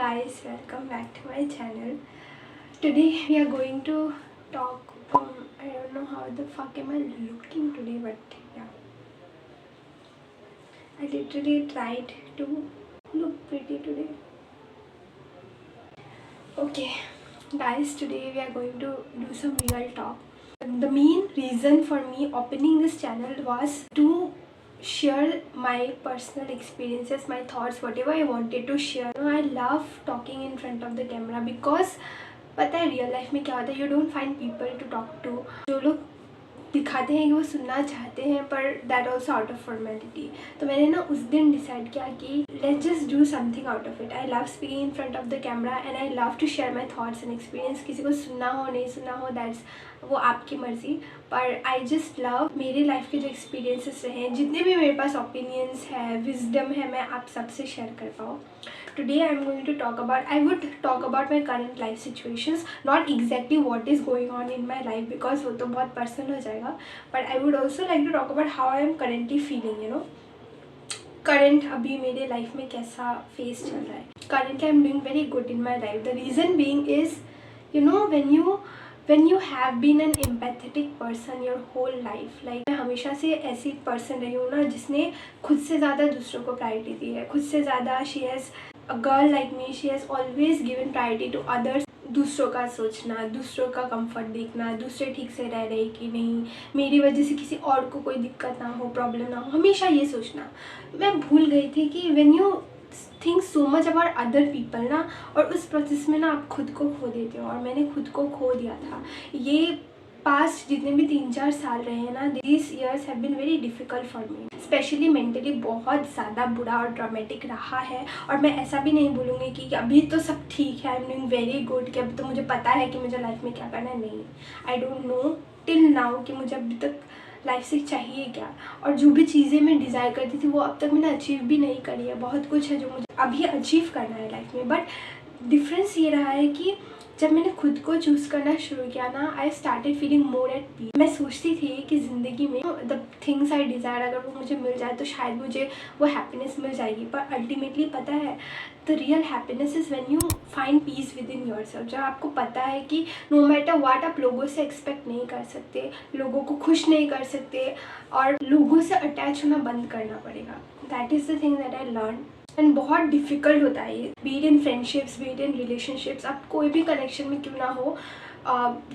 guys, welcome back to my channel. Today we are going to talk I don't know how the fuck am I looking today, but yeah, I literally tried to look pretty today. Okay guys, today we are going to do some real talk. The main reason for me opening this channel was to share my personal experiences, my thoughts, whatever I wanted to share. I love talking in front of the camera because पता है real life में क्या होता है, you don't find people to talk to. जो लोग दिखाते हैं कि वो सुनना चाहते हैं पर that also out of formality. तो मैंने ना उस दिन डिसाइड किया कि let's just do something out of it. I love speaking in front of the camera and I love to share my thoughts and experience. किसी को सुनना हो नहीं सुनना हो दैट्स वो आपकी मर्ज़ी, पर आई जस्ट लव मेरे लाइफ के जो एक्सपीरियंसेस रहे हैं, जितने भी मेरे पास ओपिनियंस है, विजडम है, मैं आप सबसे शेयर कर पाऊँ. Today I am going to talk about, I would talk about my current life situations, not exactly what is going on in my life because वो तो बहुत personal हो जाएगा, but I would also like to talk about how I am currently feeling, you know. Current अभी मेरे life में कैसा phase चल रहा है. Currently I am doing very good in my life. The reason being is, you know, when you have been an empathetic person your whole life, like मैं हमेशा से ऐसी person रही हूँ ना जिसने खुद से ज़्यादा दूसरों को priority दी है, खुद से ज़्यादा she has a girl like me, she has always given priority to others. दूसरों का सोचना, दूसरों का कंफर्ट देखना, दूसरे ठीक से रह रहे कि नहीं, मेरी वजह से किसी और को कोई दिक्कत ना हो, प्रॉब्लम ना हो, हमेशा ये सोचना. मैं भूल गई थी कि when you think so much about other people ना, और उस प्रोसेस में ना आप खुद को खो देते हो, और मैंने खुद को खो दिया था. ये पास्ट जितने भी 3-4 साल रहे हैं ना, this years have been very difficult for me, especially mentally बहुत ज़्यादा बुरा और ड्रामेटिक रहा है. और मैं ऐसा भी नहीं बोलूँगी कि अभी तो सब ठीक है, आई एम डूइंग वेरी गुड, कि अभी तो मुझे पता है कि मुझे लाइफ में क्या करना है. नहीं, I don't know till now कि मुझे अभी तक लाइफ से चाहिए क्या, और जो भी चीज़ें मैं डिज़ायर करती थी वो अब तक मैंने अचीव भी नहीं करी है. बहुत कुछ है जो मुझे अभी अचीव करना है लाइफ में, बट डिफरेंस ये रहा है कि जब मैंने खुद को चूज़ करना शुरू किया ना, I started feeling more at peace. मैं सोचती थी कि ज़िंदगी में द थिंग्स आई डिज़ायर अगर वो मुझे मिल जाए तो शायद मुझे वो हैप्पीनेस मिल जाएगी, पर अल्टीमेटली पता है the real happiness is when you find peace with in yourself. जब आपको पता है कि नो मैटर व्हाट आप लोगों से एक्सपेक्ट नहीं कर सकते, लोगों को खुश नहीं कर सकते, और लोगों से अटैच होना बंद करना पड़ेगा. That is the thing that I learn. And बहुत डिफ़िकल्ट होता है ये, B it in friendships, B it in relationships. आप कोई भी कनेक्शन में क्यों ना हो,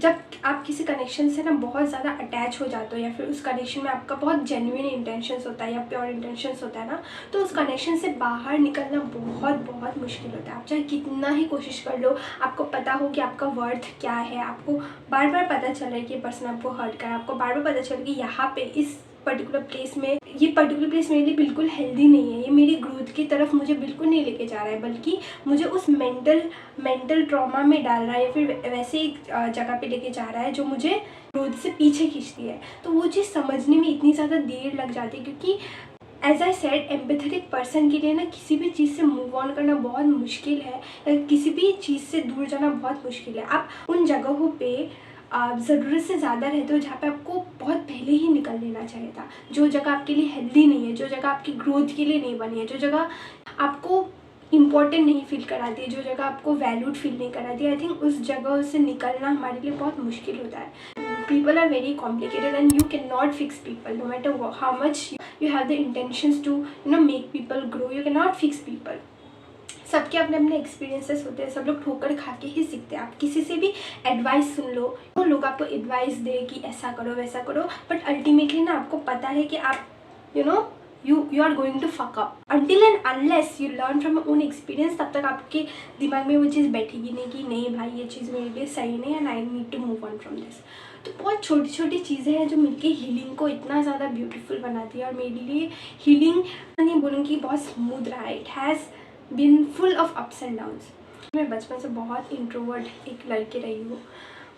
जब आप किसी कनेक्शन से ना बहुत ज़्यादा अटैच हो जाते हो, या फिर उस कनेक्शन में आपका बहुत जेन्युइन इंटेंशंस होता है या प्योर इंटेंशंस होता है ना, तो उस कनेक्शन से बाहर निकलना बहुत बहुत मुश्किल होता है. आप चाहे कितना ही कोशिश कर लो, आपको पता हो कि आपका वर्थ क्या है, आपको बार बार पता चल रहा है कि ये पर्सन आपको हर्ट कर, आपको बार बार पता चल रहा है कि यहाँ पे इस पर्टिकुलर प्लेस में, ये पर्टिकुलर प्लेस मेरे लिए बिल्कुल हेल्दी नहीं है, ये मेरी ग्रोथ की तरफ मुझे बिल्कुल नहीं लेके जा रहा है, बल्कि मुझे उस मेंटल ट्रॉमा में डाल रहा है, या फिर वैसे एक जगह पे लेके जा रहा है जो मुझे ग्रोथ से पीछे खींचती है. तो वो चीज़ समझने में इतनी ज़्यादा देर लग जाती है, क्योंकि as I said, empathetic person के लिए ना किसी भी चीज़ से मूव ऑन करना बहुत मुश्किल है, किसी भी चीज़ से दूर जाना बहुत मुश्किल है. आप उन जगहों पे ज़रूरत से ज़्यादा रहते हो जहाँ पे आपको बहुत पहले ही निकल लेना चाहिए था, जो जगह आपके लिए हेल्दी नहीं है, जो जगह आपकी ग्रोथ के लिए नहीं बनी है, जो जगह आपको इम्पॉर्टेंट नहीं फील कराती है, जो जगह आपको वैल्यूड फील नहीं कराती. आई थिंक उस जगह से निकलना हमारे लिए बहुत मुश्किल होता है. People are very complicated and you can not fix people, no matter how much you have the intentions to you know make people grow, you can not fix people. सबके अपने अपने एक्सपीरियंसेस होते हैं, सब लोग ठोकर खा के ही सीखते हैं. आप किसी से भी एडवाइस सुन लो, तो लोग आपको एडवाइस दे कि ऐसा करो वैसा करो, बट अल्टीमेटली ना आपको पता है कि आप you are going to fuck up. Until and unless you learn from your own experience, तब तक आपके दिमाग में वो चीज़ बैठेगी नहीं कि नहीं भाई ये चीज़ मेरे लिए सही नहीं है, and I need to move on from this. तो बहुत छोटी छोटी चीज़ें हैं जो मिलके हीलिंग को इतना ज़्यादा ब्यूटीफुल बनाती है, और मेरे लिए हीलिंग नहीं बोलूँगी बहुत स्मूथ रहा है. It has been full of ups and downs. मैं बचपन से बहुत इंट्रोवर्ट एक लड़की रही हूँ,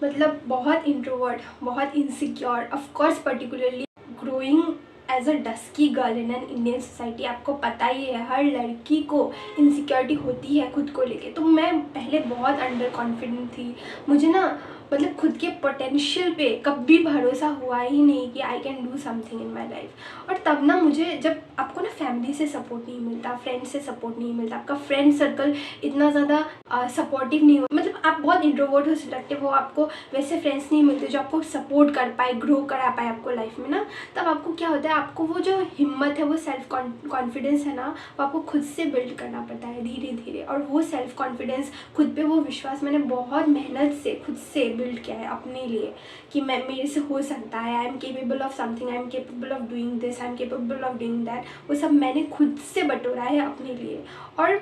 मतलब बहुत इंट्रोवर्ट, बहुत insecure. Of course particularly growing as a dusky girl in an Indian society, आपको पता ही है हर लड़की को इनसिक्योरिटी होती है खुद को लेके. तो मैं पहले बहुत अंडर कॉन्फिडेंट थी, मुझे ना मतलब खुद के पोटेंशियल पे कभी भरोसा हुआ ही नहीं कि I can do something in my life. और तब ना मुझे, जब आपको ना फैमिली से सपोर्ट नहीं मिलता, फ्रेंड से सपोर्ट नहीं मिलता, आपका फ्रेंड सर्कल इतना ज़्यादा सपोर्टिव नहीं हो, मतलब आप बहुत इंट्रोवर्ट हो, सिलेक्टिव हो, आपको वैसे फ्रेंड्स नहीं मिलते जो आपको सपोर्ट कर पाए, ग्रो करा पाए आपको लाइफ में ना, तब आपको क्या होता है, आपको वो जो हिम्मत है, वो सेल्फ कॉन्फिडेंस है ना, वो आपको खुद से बिल्ड करना पड़ता है धीरे धीरे। और वो सेल्फ कॉन्फिडेंस, खुद पे वो विश्वास मैंने बहुत मेहनत से खुद से बिल्ड किया है अपने लिए कि मैं, मेरे से हो सकता है, I am capable of something, I am capable of doing this, I am capable of doing that. वो सब मैंने खुद से बटोरा है अपने लिए। और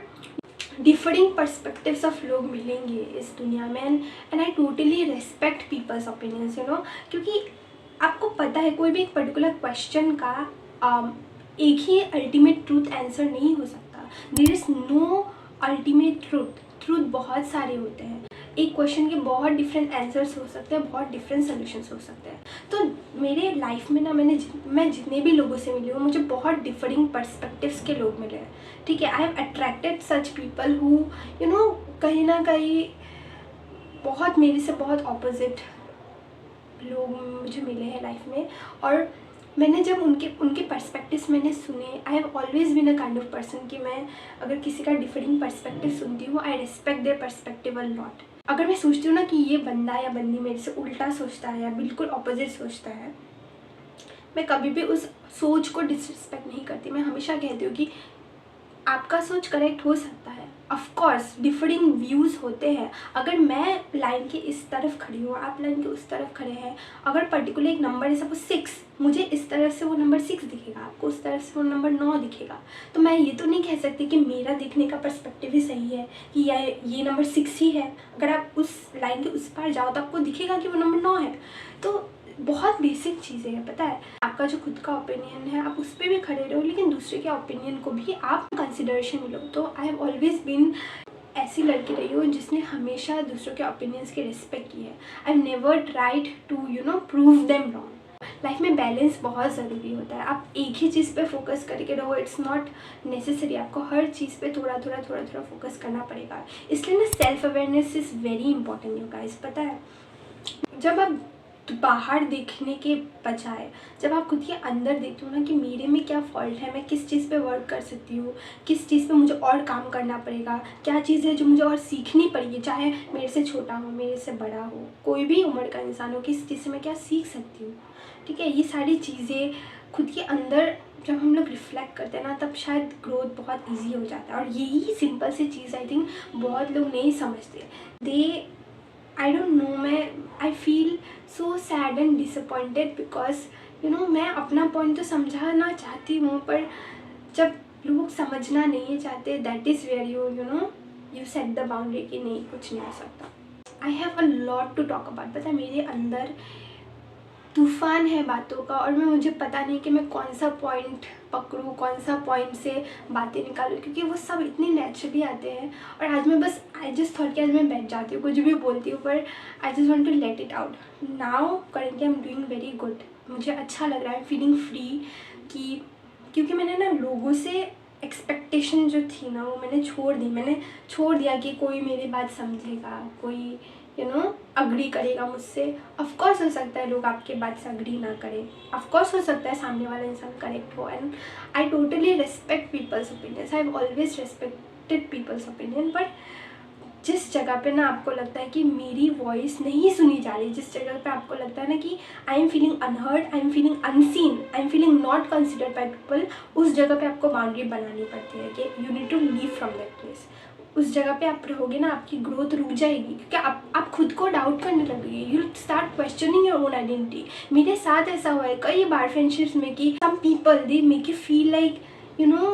डिफरिंग पर्सपेक्टिव्स ऑफ लोग मिलेंगे इस दुनिया में, and I totally respect people's opinions, you know, क्योंकि आपको पता है कोई भी एक पर्टिकुलर क्वेश्चन का एक ही अल्टीमेट ट्रूथ आंसर नहीं हो सकता। There is no ultimate truth बहुत सारे होते हैं। एक क्वेश्चन के बहुत डिफरेंट आंसर्स हो सकते हैं, बहुत डिफरेंट सोल्यूशंस हो सकते हैं। तो मेरे लाइफ में ना मैं जितने भी लोगों से मिली हूँ, मुझे बहुत डिफरिंग पर्सपेक्टिव्स के लोग मिले हैं, ठीक है। I have attracted such people who, you know, कहीं ना कहीं बहुत मेरे से बहुत ऑपोजिट लोग मुझे मिले हैं लाइफ में। और मैंने जब उनके पर्सपेक्टिव्स मैंने सुने, I have always been a kind of person कि मैं अगर किसी का डिफरिंग पर्सपेक्टिव सुनती हूँ, I respect their perspective a lot. अगर मैं सोचती हूँ ना कि ये बंदा या बंदी मेरे से उल्टा सोचता है या बिल्कुल ऑपोजिट सोचता है, मैं कभी भी उस सोच को डिसरिस्पेक्ट नहीं करती। मैं हमेशा कहती हूँ कि आपका सोच करेक्ट हो सकता है, ऑफ कोर्स डिफरिंग व्यूज़ होते हैं। अगर मैं लाइन के इस तरफ खड़ी हूँ, आप लाइन के उस तरफ खड़े हैं, अगर पर्टिकुलर एक नंबर है सपोज 6, मुझे इस तरफ से वो नंबर 6 दिखेगा, आपको उस तरफ से वो नंबर 9 दिखेगा, तो मैं ये तो नहीं कह सकती कि मेरा देखने का पर्सपेक्टिव ही सही है कि ये नंबर 6 ही है। अगर आप उस लाइन के उस पार जाओ तो आपको दिखेगा कि वो नंबर 9 है। तो बहुत बेसिक चीज़ें हैं, पता है। आपका जो खुद का ओपिनियन है, आप उस पर भी खड़े रहो, लेकिन दूसरे के ओपिनियन को भी आप कंसिडरेशन में लो। तो आई हैव ऑलवेज बीन ऐसी लड़की रही हूँ जिसने हमेशा दूसरों के ओपिनियंस की रिस्पेक्ट की है। I have never tried to, you know, prove them wrong. Life में बैलेंस बहुत ज़रूरी होता है। आप एक ही चीज़ पे फोकस करके रहो, इट्स नॉट नेसेसरी। आपको हर चीज़ पे थोड़ा थोड़ा फोकस करना पड़ेगा। इसलिए ना self awareness is very important, you guys. पता है, जब आप बाहर देखने के बजाय जब आप खुद के अंदर देखते हो ना कि मेरे में क्या फॉल्ट है, मैं किस चीज़ पे वर्क कर सकती हूँ, किस चीज़ पे मुझे और काम करना पड़ेगा, क्या चीज़ है जो मुझे और सीखनी पड़ेगी, चाहे मेरे से छोटा हो, मेरे से बड़ा हो, कोई भी उम्र का इंसान हो, किस चीज़ से मैं क्या सीख सकती हूँ, ठीक है। ये सारी चीज़ें खुद के अंदर जब हम लोग रिफ्लेक्ट करते हैं ना, तब शायद ग्रोथ बहुत ईजी हो जाता है। और यही simple C cheese I think बहुत लोग नहीं समझते। I don't know, I feel so sad and disappointed because you know, मैं अपना पॉइंट तो समझाना चाहती हूँ, पर जब लोग समझना नहीं चाहते, that is where you know you set the boundary कि नहीं, कुछ नहीं हो सकता। I have a lot to talk about. पता है, मेरे अंदर तूफान है बातों का, और मुझे पता नहीं कि मैं कौन सा पॉइंट पकड़ूँ, कौन सा पॉइंट से बातें निकालूँ, क्योंकि वो सब इतने नेचुरली आते हैं। और आज मैं बस आई जस्ट थॉट कि आज मैं बैठ जाती हूँ, कुछ भी बोलती हूँ, पर I just want to let it out now. Currently I am doing very good, मुझे अच्छा लग रहा है, फीलिंग फ्री कि, क्योंकि मैंने ना लोगों से एक्सपेक्टेशन जो थी ना, वो मैंने छोड़ दिया कि कोई मेरी बात समझेगा, कोई यू नो अग्री करेगा मुझसे। ऑफकोर्स हो सकता है लोग आपके बात से अग्री ना करें, ऑफकोर्स हो सकता है सामने वाला इंसान करेक्ट हो, and I totally respect people's opinions, I have always respected people's opinion. But जिस जगह पे ना आपको लगता है कि मेरी वॉइस नहीं सुनी जा रही, जिस जगह पे आपको लगता है ना कि I am feeling unheard, I am feeling unseen, I am feeling not considered by people, उस जगह पे आपको बाउंड्री बनानी पड़ती है कि you need to leave from that place. उस जगह पे आप रहोगे ना, आपकी ग्रोथ रुक जाएगी, क्योंकि आप खुद को डाउट करने लगेगी, you start questioning your own identity. मेरे साथ ऐसा हुआ है कई बार फ्रेंडशिप्स में कि some people they make you feel like you know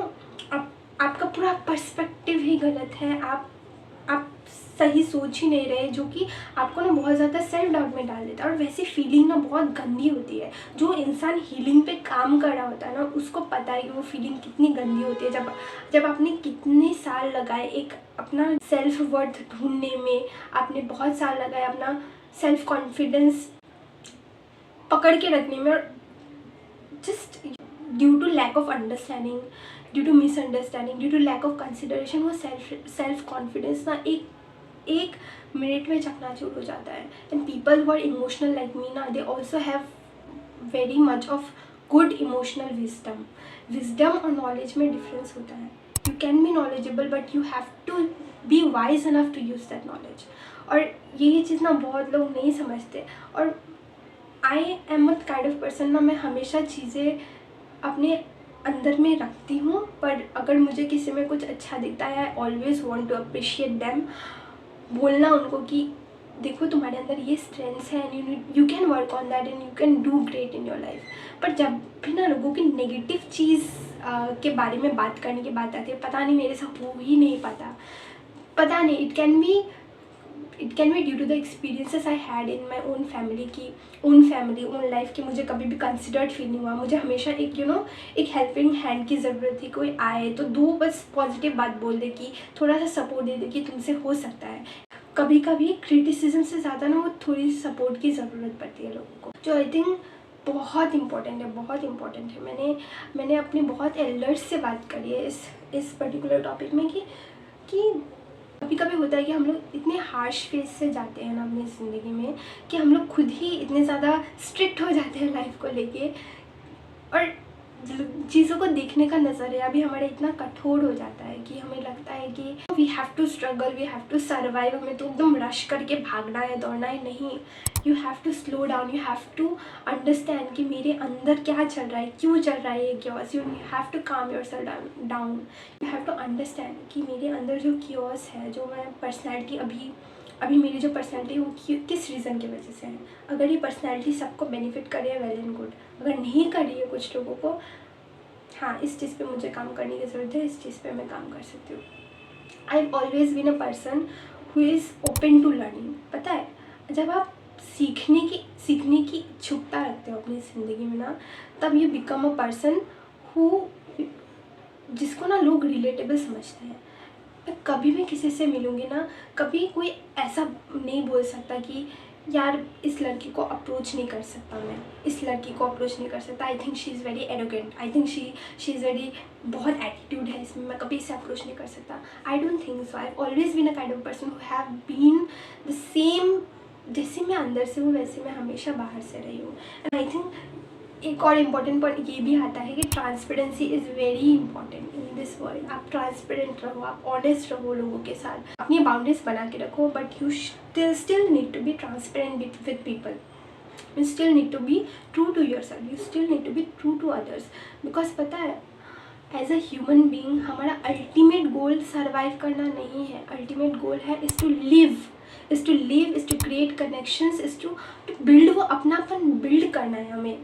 आपका पूरा पर्सपेक्टिव ही गलत है, आप सही सोच ही नहीं रहे, जो कि आपको ना बहुत ज़्यादा सेल्फ डाउट में डाल देता है। और वैसी फीलिंग ना बहुत गंदी होती है। जो इंसान हीलिंग पे काम कर रहा होता है ना, उसको पता है कि वो फीलिंग कितनी गंदी होती है। जब आपने कितने साल लगाए एक अपना सेल्फ वर्थ ढूंढने में, आपने बहुत साल लगाए अपना सेल्फ कॉन्फिडेंस पकड़ के रखने में, और just due to lack of understanding, due to misunderstanding, due to lack of consideration, वो सेल्फ कॉन्फिडेंस ना एक एक मिनट में चकनाचूर हो जाता है. And people who are emotional like me ना, they also have very much of good emotional wisdom और नॉलेज में डिफरेंस होता है. You can be knowledgeable but you have to be wise enough to use that knowledge. और यही चीज़ ना बहुत लोग नहीं समझते. और I am a kind of person ना, मैं हमेशा चीज़ें अपने अंदर में रखती हूँ, पर अगर मुझे किसी में कुछ अच्छा दिखता है, I always want to appreciate them. बोलना उनको कि देखो तुम्हारे अंदर ये स्ट्रेंथ्स हैं and you can work on that and you can do great in your life. पर जब भी ना लोगों की नेगेटिव चीज़ के बारे में बात करने की बात आती है, पता नहीं मेरे से हो ही नहीं पाता. पता नहीं, it can be due to the experiences I had in my own family own life कि मुझे कभी भी कंसिडर्ड फील नहीं हुआ. मुझे हमेशा एक एक हेल्पिंग हैंड की ज़रूरत थी. कोई आए तो दो बस पॉजिटिव बात बोल दे, कि थोड़ा सा सपोर्ट दे दे कि तुमसे हो सकता है. कभी कभी क्रिटिसिज्म से ज़्यादा ना वो थोड़ी सी सपोर्ट की ज़रूरत पड़ती है लोगों को, जो आई थिंक बहुत इम्पॉर्टेंट है. मैंने अपने बहुत एल्डर्स से बात करी है इस पर्टिकुलर टॉपिक में कि कभी कभी होता है कि हम लोग इतने हार्श फेस से जाते हैं ना अपनी ज़िंदगी में, कि हम लोग खुद ही इतने ज़्यादा स्ट्रिक्ट हो जाते हैं लाइफ को लेके, और चीज़ों को देखने का नज़रिया भी हमारा इतना कठोर हो जाता है कि हमें लगता है कि we have to struggle, we have to survive. हमें तो एकदम रश करके भागना है, दौड़ना है. नहीं, you have to slow down. You have to understand कि मेरे अंदर क्या चल रहा है, क्यों चल रहा है ये chaos. You have to calm yourself down. You have to understand कि मेरे अंदर जो क्योस है, जो मैं पर्सनैलिटी अभी मेरी जो पर्सनैलिटी है वो किस रीज़न की वजह से है. अगर ये पर्सनैलिटी सबको बेनिफिट करे, वेल एंड गुड. अगर नहीं कर रही है कुछ लोगों को, हाँ, इस चीज़ पे मुझे काम करने की ज़रूरत है, इस चीज़ पे मैं काम कर सकती हूँ. I have always been a person who is open to learning. पता है, जब आप सीखने की इच्छुकता रखते हो अपनी ज़िंदगी में ना, तब यू बिकम अ पर्सन जिसको ना लोग रिलेटेबल समझते हैं. मैं कभी भी किसी से मिलूँगी ना, कभी कोई ऐसा नहीं बोल सकता कि यार इस लड़की को अप्रोच नहीं कर सकता, मैं इस लड़की को अप्रोच नहीं कर सकता. I think she is very arrogant. I think she is very, बहुत एटीट्यूड है इसमें, मैं कभी इसे अप्रोच नहीं कर सकता. I don't think so. I have always been a kind of person who have been the same. जैसे मैं अंदर से हूँ वैसे मैं हमेशा बाहर से रही हूँ. एंड आई थिंक एक और इम्पॉर्टेंट पॉइंट ये भी आता है कि transparency is very important in this world. आप ट्रांसपेरेंट रहो, आप ऑनेस्ट रहो लोगों के साथ, अपनी बाउंड्रीज बना के रखो, but you still need to be transparent with people. You still need to be true to yourself. You still need to be true to others. Because पता है, एज अ ह्यूमन बींग हमारा ultimate goal survive करना नहीं है. Ultimate goal है is to live, is to create connections, is to build. वो अपनापन build करना है हमें,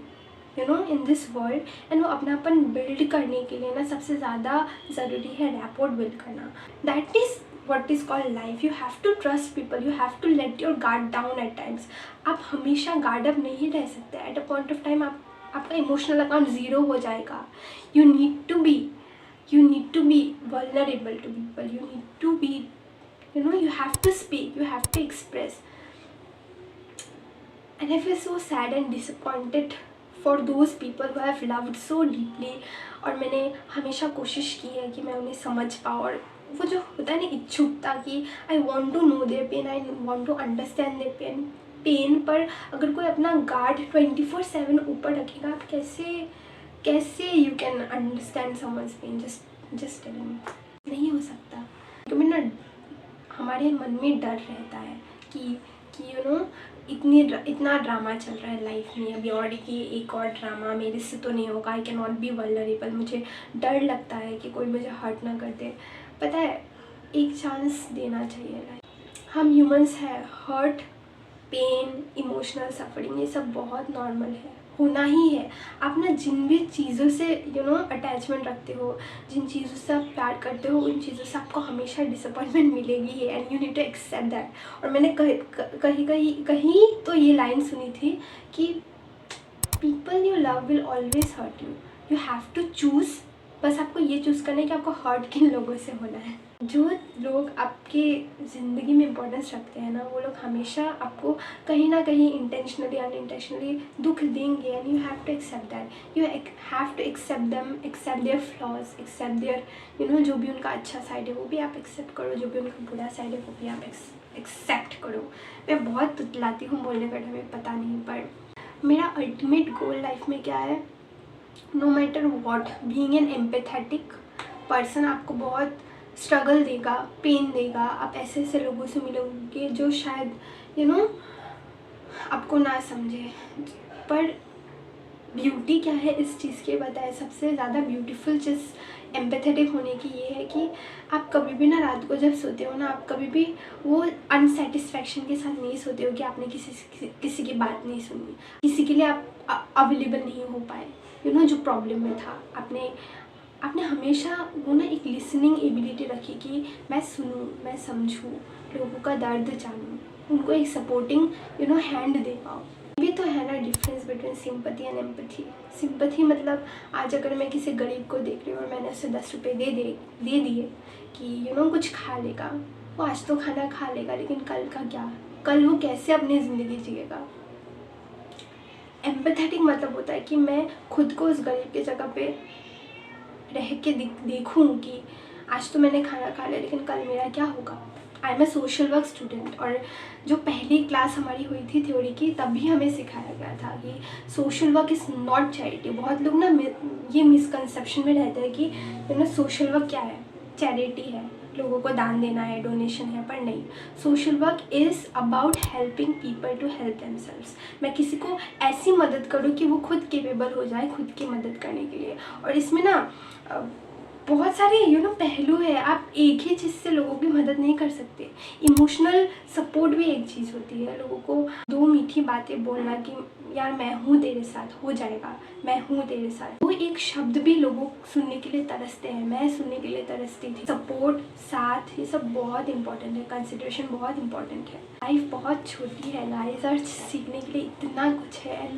इन दिस वर्ल्ड. एंड वो अपनापन बिल्ड करने के लिए ना सबसे ज़्यादा ज़रूरी है रैपोर्ट बिल्ड करना. That is what is called life. You have to trust people, you have to let your guard down at times. आप हमेशा गार्ड अप नहीं रह सकते. At a point of time आपका इमोशनल अकाउंट ज़ीरो हो जाएगा. you need to be vulnerable to people. You need to be, you have to speak, you have to express. And I feel so sad and disappointed for those people who have loved so deeply. और मैंने हमेशा कोशिश की है कि मैं उन्हें समझ पाऊँ. और वो जो होता है ना इच्छुकता कि I want to know their pain, I want to understand their pain. पर अगर कोई अपना गार्ड 24/7 ऊपर रखेगा, आप कैसे you can understand someone's pain. Just tell me, नहीं हो सकता. क्योंकि ना हमारे मन में डर रहता है कि इतना ड्रामा चल रहा है लाइफ में अभी, और कि एक और ड्रामा मेरे से तो नहीं होगा. आई कैन नॉट बी वल्नरेबल. मुझे डर लगता है कि कोई मुझे हर्ट ना कर दे. पता है, एक चांस देना चाहिए लाइफ. हम ह्यूमंस हैं. हर्ट, पेन, इमोशनल सफरिंग, ये सब बहुत नॉर्मल है, होना ही है. आप ना जिन भी चीज़ों से अटैचमेंट रखते हो, जिन चीज़ों से आप प्यार करते हो, उन चीज़ों से आपको हमेशा डिसअपॉइंटमेंट मिलेगी ही. And you need to accept that. और मैंने कहीं तो ये लाइन सुनी थी कि people you love will always hurt you. You have to choose. बस आपको ये चूज़ करना है कि आपको हर्ट किन लोगों से होना है. जो लोग आपके ज़िंदगी में इम्पोर्टेंस रखते हैं ना, वो लोग हमेशा आपको कहीं ना कहीं इंटेंशनली अनइंटेंशनली दुख देंगे, and you have to accept that. You have to accept them, accept their flaws, accept their जो भी उनका अच्छा साइड है वो भी आप एक्सेप्ट करो, जो भी उनका बुरा साइड है वो भी आप एक्सेप्ट करो। मैं बहुत तुतलाती हूँ बोलने का टाइम, पता नहीं, पर मेरा अल्टीमेट गोल लाइफ में क्या है, no matter what, being an empathetic person आपको बहुत स्ट्रगल देगा, पेन देगा। आप ऐसे ऐसे लोगों से मिलोगे जो शायद आपको ना समझे, पर ब्यूटी क्या है इस चीज़ की बताए, सबसे ज़्यादा ब्यूटीफुल चीज़ एम्पैथेटिक होने की ये है कि आप कभी भी ना रात को जब सोते हो ना, आप कभी भी वो अनसेटिस्फैक्शन के साथ नहीं सोते हो कि आपने किसी की बात नहीं सुनी, किसी के लिए आप अवेलेबल नहीं हो पाए, जो प्रॉब्लम में था। आपने हमेशा वो ना एक लिसनिंग एबिलिटी रखी कि मैं सुनूं, मैं समझूं, लोगों का दर्द जानूं, उनको एक सपोर्टिंग हैंड दे पाऊँ। भी तो है ना difference between sympathy and empathy. Sympathy मतलब आज अगर मैं किसी गरीब को देख रही हूँ और मैंने उसे 10 रुपये दे दिए कि कुछ खा लेगा, वो आज तो खाना खा लेगा, लेकिन कल का क्या, कल वो कैसे अपनी ज़िंदगी जिएगा। एम्पैथेटिक मतलब होता है कि मैं खुद को उस गरीब की जगह पे रह के देखूँ कि आज तो मैंने खाना खा लिया, लेकिन कल मेरा क्या होगा। I am a social work student, और जो पहली क्लास हमारी हुई थी थ्योरी की, तभी हमें सिखाया गया था कि social work is not charity. बहुत लोग ना ये मिसकंसेप्शन में रहते हैं कि सोशल वर्क क्या है, चैरिटी है, लोगों को दान देना है, डोनेशन है, पर नहीं। Social work is about helping people to help themselves. मैं किसी को ऐसी मदद करूँ कि वो खुद केपेबल हो जाए खुद की मदद करने के लिए। और इसमें ना बहुत सारे पहलू है, आप एक ही चीज़ से लोगों की मदद नहीं कर सकते। इमोशनल सपोर्ट भी एक चीज़ होती है, लोगों को 2 मीठी बातें बोलना कि यार मैं हूँ तेरे साथ, हो जाएगा, मैं हूँ तेरे साथ, वो एक शब्द भी लोगों सुनने के लिए तरसते हैं, मैं सुनने के लिए तरसती थी। सपोर्ट, साथ, ये सब बहुत इंपॉर्टेंट है, कंसिडरेशन बहुत इंपॉर्टेंट है। लाइफ बहुत छोटी है गाइस, और सीखने के लिए इतना कुछ है,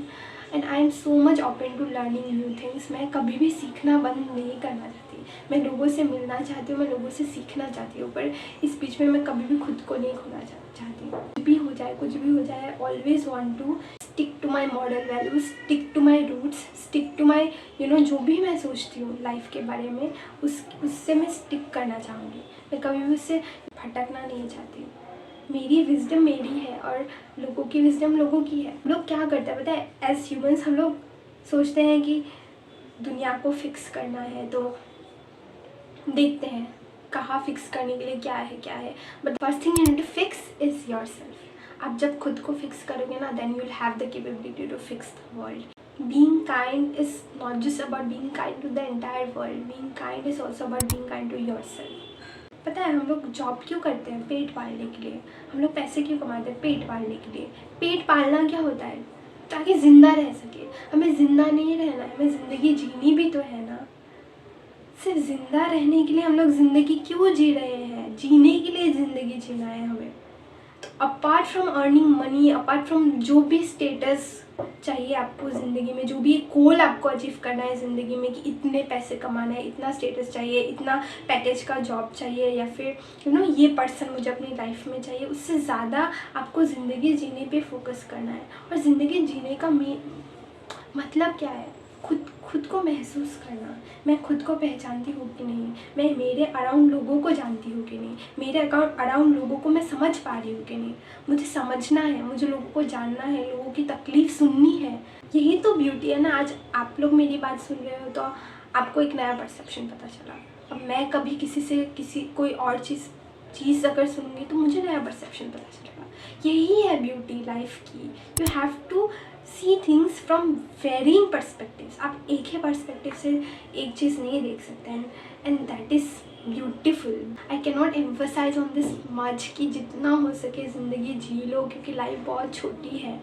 and I am so much open to learning new things. मैं कभी भी सीखना बंद नहीं करना चाहती, मैं लोगों से मिलना चाहती हूँ, मैं लोगों से सीखना चाहती हूँ, पर इस बीच में मैं कभी भी खुद को नहीं खोना चाहती। कुछ भी हो जाए, always want to stick to my moral values, stick to my roots, stick to my जो भी मैं सोचती हूँ लाइफ के बारे में, उससे मैं स्टिक करना चाहूँगी। मैं कभी भी उससे भटकना नहीं चाहती। मेरी विजडम मेरी है और लोगों की विजडम लोगों की है। लोग क्या करते हैं पता है, एज ह्यूमंस हम लोग सोचते हैं कि दुनिया को फिक्स करना है, तो देखते हैं कहाँ फिक्स करने के लिए क्या है, but first thing you need to fix is yourself. आप जब खुद को फिक्स करोगे ना, then you will have the capability to fix the world. Being kind is not just about being kind to the entire world, being kind is also about being kind to yourself. पता है हम लोग job क्यों करते हैं? पेट पालने के लिए। हम लोग पैसे क्यों कमाते हैं? पेट पालने के लिए। पेट पालना क्या होता है? ताकि ज़िंदा रह सके। हमें ज़िंदा नहीं रहना है, हमें ज़िंदगी जीनी भी तो है ना। सिर्फ ज़िंदा रहने के लिए हम लोग ज़िंदगी क्यों जी रहे हैं? जीने के लिए ज़िंदगी जीना है हमें। तो apart from earning money, apart from जो भी स्टेटस चाहिए आपको ज़िंदगी में, जो भी गोल आपको अचीव करना है ज़िंदगी में कि इतने पैसे कमाना है, इतना स्टेटस चाहिए, इतना पैकेज का जॉब चाहिए, या फिर ये पर्सन मुझे अपनी लाइफ में चाहिए, उससे ज़्यादा आपको ज़िंदगी जीने पे फोकस करना है। और ज़िंदगी जीने का मतलब क्या है? खुद को महसूस करना। मैं खुद को पहचानती हूँ कि नहीं, मैं मेरे अराउंड लोगों को जानती हूँ कि नहीं, मेरे अराउंड लोगों को मैं समझ पा रही हूँ कि नहीं। मुझे समझना है, मुझे लोगों को जानना है, लोगों की तकलीफ़ सुननी है। यही तो ब्यूटी है ना। आज आप लोग मेरी बात सुन रहे हो तो आपको एक नया परसेप्शन पता चला। अब मैं कभी कोई और चीज़ अगर सुनूंगी तो मुझे नया परसेप्शन पता चलेगा। यही है ब्यूटी लाइफ की। You have to see things from varying perspectives. आप एक ही परस्पेक्टिव से एक चीज़ नहीं देख सकते हैं, and that is beautiful. I can not emphasise on this much कि जितना हो सके ज़िंदगी जी लो, क्योंकि लाइफ बहुत छोटी है।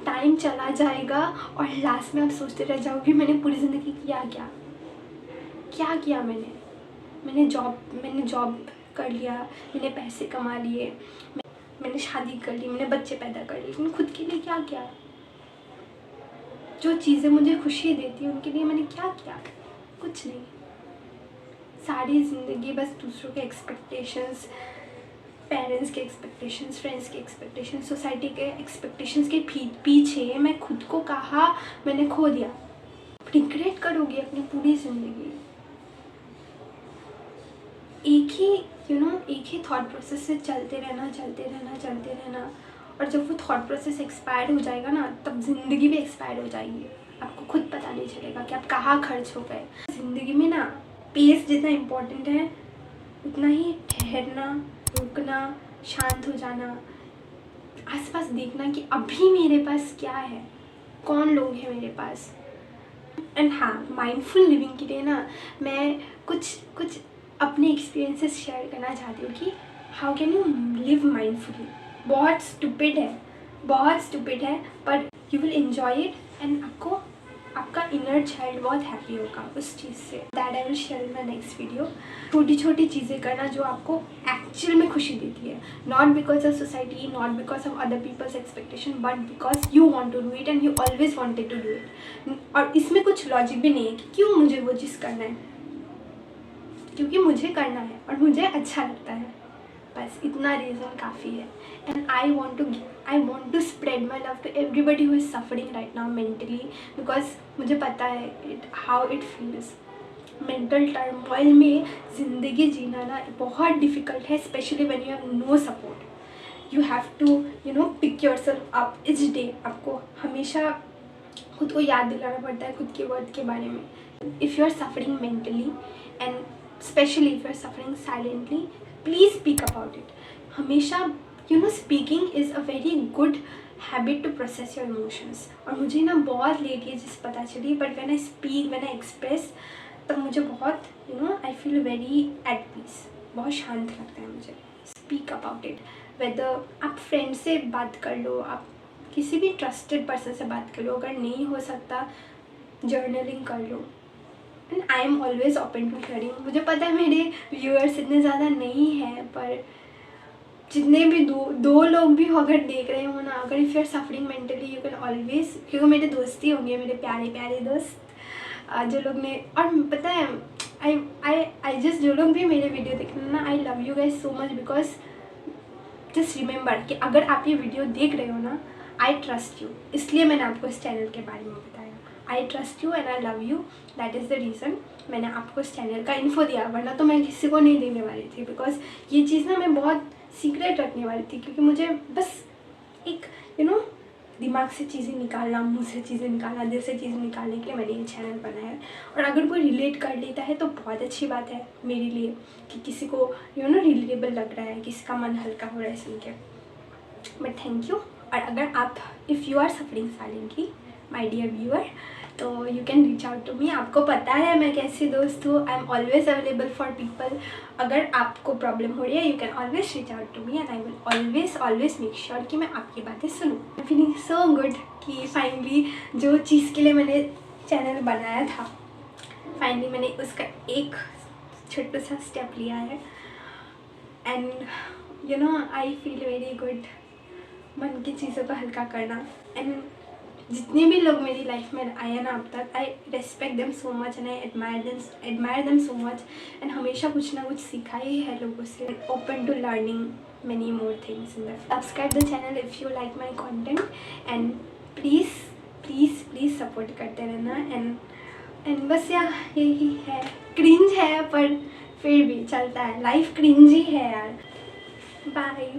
टाइम चला जाएगा और लास्ट में आप सोचते रह जाओगे मैंने पूरी ज़िंदगी क्या किया मैंने जॉब कर लिया, मैंने पैसे कमा लिए, मैंने शादी कर ली, मैंने बच्चे पैदा कर लिए, लेकिन खुद के लिए क्या किया? जो चीज़ें मुझे खुशी देती हैं उनके लिए मैंने क्या किया? कुछ नहीं। सारी ज़िंदगी बस दूसरों के एक्सपेक्टेशंस, पेरेंट्स के एक्सपेक्टेशंस, फ्रेंड्स के एक्सपेक्टेशंस, सोसाइटी के एक्सपेक्टेशंस के पीछे मैं खुद को कहाँ मैंने खो दिया। रिग्रेट करोगी अपनी पूरी ज़िंदगी। एक ही थॉट प्रोसेस से चलते रहना, और जब वो थॉट प्रोसेस एक्सपायर हो जाएगा ना, तब ज़िंदगी भी एक्सपायर हो जाएगी। आपको खुद पता नहीं चलेगा कि आप कहाँ खर्च हो गए। ज़िंदगी में ना पेस जितना इम्पोर्टेंट है, उतना ही ठहरना, रुकना, शांत हो जाना, आसपास देखना कि अभी मेरे पास क्या है, कौन लोग हैं मेरे पास। एंड हाँ, माइंडफुल लिविंग के लिए ना मैं कुछ अपने एक्सपीरियंसेस शेयर करना चाहती हूँ कि how can you live mindfully. बहुत स्टूपिड है पर you will enjoy it, and आपका इनर चाइल्ड बहुत हैप्पी होगा उस चीज़ से। That I will share in my next video. छोटी छोटी चीज़ें करना जो आपको एक्चुअल में खुशी देती है, not because of society, not because of other people's expectation, but because you want to do it and you always wanted to do it. और इसमें कुछ लॉजिक भी नहीं है कि क्यों मुझे वो चीज़ करना है, क्योंकि मुझे करना है और मुझे अच्छा लगता है, बस इतना रीज़न काफ़ी है। And I want to spread my love to everybody who is suffering right now mentally, because मुझे पता है how it feels. Mental turmoil में ज़िंदगी जीना ना बहुत डिफ़िकल्ट है, especially when you have no support. You have to pick yourself up each day. आपको हमेशा खुद को याद दिलाना पड़ता है खुद के वर्थ के बारे में। If you are suffering mentally and specially if you are suffering silently, please speak about it. हमेशा speaking is a very good habit to process your emotions. और मुझे ना बहुत लेट ये चीज़ पता चली, बट व्हेन आई एक्सप्रेस, तब मुझे बहुत I feel very at peace, बहुत शांत लगता है मुझे। स्पीक अबाउट इट, वेदर आप फ्रेंड से बात कर लो, आप किसी भी ट्रस्टेड पर्सन से बात कर लो, अगर नहीं हो सकता जर्नलिंग कर लो। And I am always open to sharing. मुझे पता है मेरे व्यूअर्स इतने ज़्यादा नहीं हैं, पर जितने भी दो लोग भी अगर देख रहे हो ना, अगर if you are suffering mentally, you can always, क्योंकि मेरे दोस्त ही होंगे, मेरे प्यारे प्यारे दोस्त जो लोग ने, और पता है आई जस्ट, जो लोग भी मेरे वीडियो देखना ना, I love you guys so much, because just remember कि अगर आप ये वीडियो देख रहे हो ना, आई ट्रस्ट यू, इसलिए मैंने आपको इस चैनल के बारे में बताया। I trust you and I love you, that is the reason मैंने आपको इस चैनल का इन्फो दिया, वरना तो मैं किसी को नहीं देने वाली थी। बिकॉज ये चीज़ ना मैं बहुत सीक्रेट रखने वाली थी, क्योंकि मुझे बस एक दिमाग से चीज़ें निकालना, मुँह से चीज़ें निकालना, दिल से चीज़ें निकालने के लिए मैंने ये चैनल बनाया है। और अगर कोई रिलेट कर लेता है तो बहुत अच्छी बात है मेरे लिए, कि किसी को रिलेटेबल लग रहा है, किसी का मन हल्का हो रहा है सुन के। But thank you. और अगर आप, if you are suffering silently my dear viewer, तो you can reach out to me. आपको पता है मैं कैसी दोस्त हूँ, I am always available for people. अगर आपको प्रॉब्लम हो रही है, you can always reach out to me and I will always make sure कि मैं आपकी बातें सुनूँ। आई फीलिंग सो गुड कि फाइनली जो चीज़ के लिए मैंने चैनल बनाया था, फाइनली मैंने उसका एक छोटा सा स्टेप लिया है। And I feel very good, मन की चीज़ों को हल्का करना। एंड जितने भी लोग मेरी लाइफ में आए हैं ना अब तक, I respect them so much and I admire them so much. And हमेशा कुछ ना कुछ सीखा ही है लोगों से। Open to learning many more things in that. Subscribe the channel if you like my content, and please support करते रहना। एंड बस यही है, क्रिंज है पर फिर भी चलता है, लाइफ क्रिंज ही है यार। बाय।